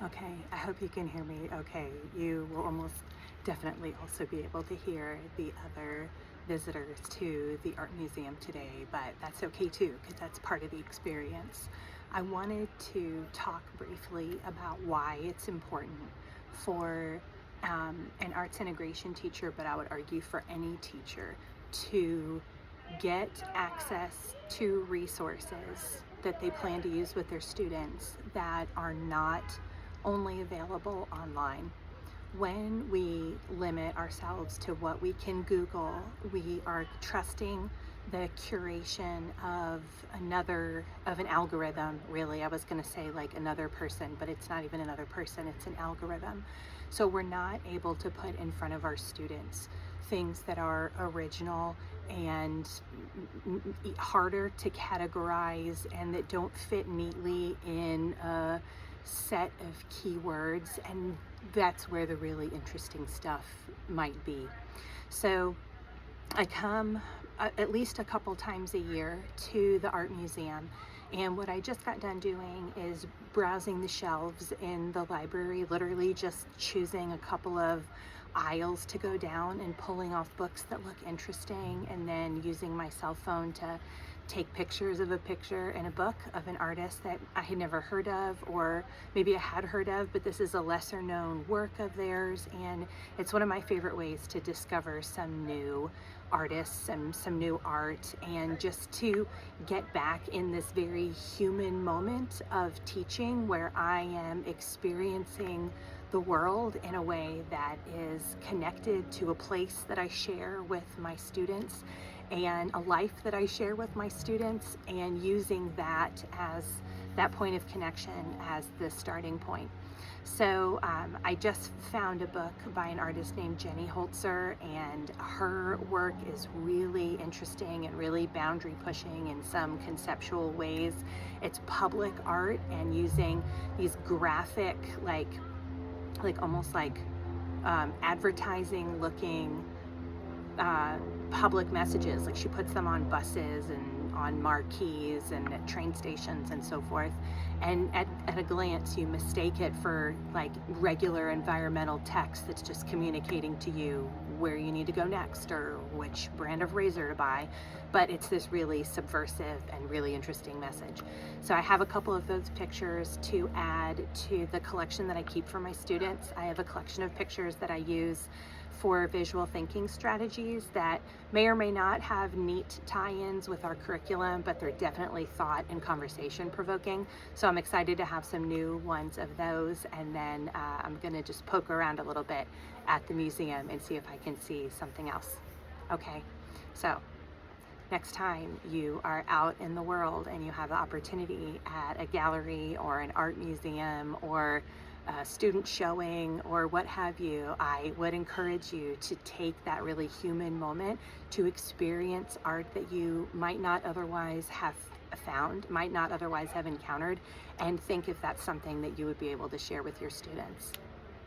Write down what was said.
Okay, I hope you can hear me okay. You will almost definitely also be able to hear the other visitors to the art museum today, but that's okay too, because that's part of the experience. I wanted to talk briefly about why it's important for an arts integration teacher, but I would argue for any teacher, to get access to resources that they plan to use with their students that are not only available online. When we limit ourselves to what we can Google, we are trusting the curation of an algorithm. Really, I was going to say like another person, but it's not even another person, it's an algorithm. So we're not able to put in front of our students things that are original and harder to categorize and that don't fit neatly in a set of keywords, and that's where the really interesting stuff might be. So I come at least a couple times a year to the art museum, and what I just got done doing is browsing the shelves in the library, literally just choosing a couple of aisles to go down and pulling off books that look interesting, and then using my cell phone to take pictures of a picture in a book of an artist that I had never heard of, or maybe I had heard of, but this is a lesser known work of theirs, and it's one of my favorite ways to discover some new artists and some new art, and just to get back in this very human moment of teaching where I am experiencing the world in a way that is connected to a place that I share with my students and a life that I share with my students, and using that as that point of connection as the starting point. So I just found a book by an artist named Jenny Holzer, and her work is really interesting and really boundary pushing in some conceptual ways. It's public art and using these graphic, like almost like advertising looking public messages. Like she puts them on buses and on marquees and at train stations and so forth. And at a glance, you mistake it for like regular environmental text that's just communicating to you where you need to go next or which brand of razor to buy. But it's this really subversive and really interesting message. So I have a couple of those pictures to add to the collection that I keep for my students. I have a collection of pictures that I use for visual thinking strategies that may or may not have neat tie-ins with our curriculum, but they're definitely thought and conversation provoking. So I'm excited to have some new ones of those, and then I'm gonna just poke around a little bit at the museum and see if I can see something else. Okay, so next time you are out in the world and you have the opportunity at a gallery or an art museum or a student showing or what have you, I would encourage you to take that really human moment to experience art that you might not otherwise have found, might not otherwise have encountered, and think if that's something that you would be able to share with your students.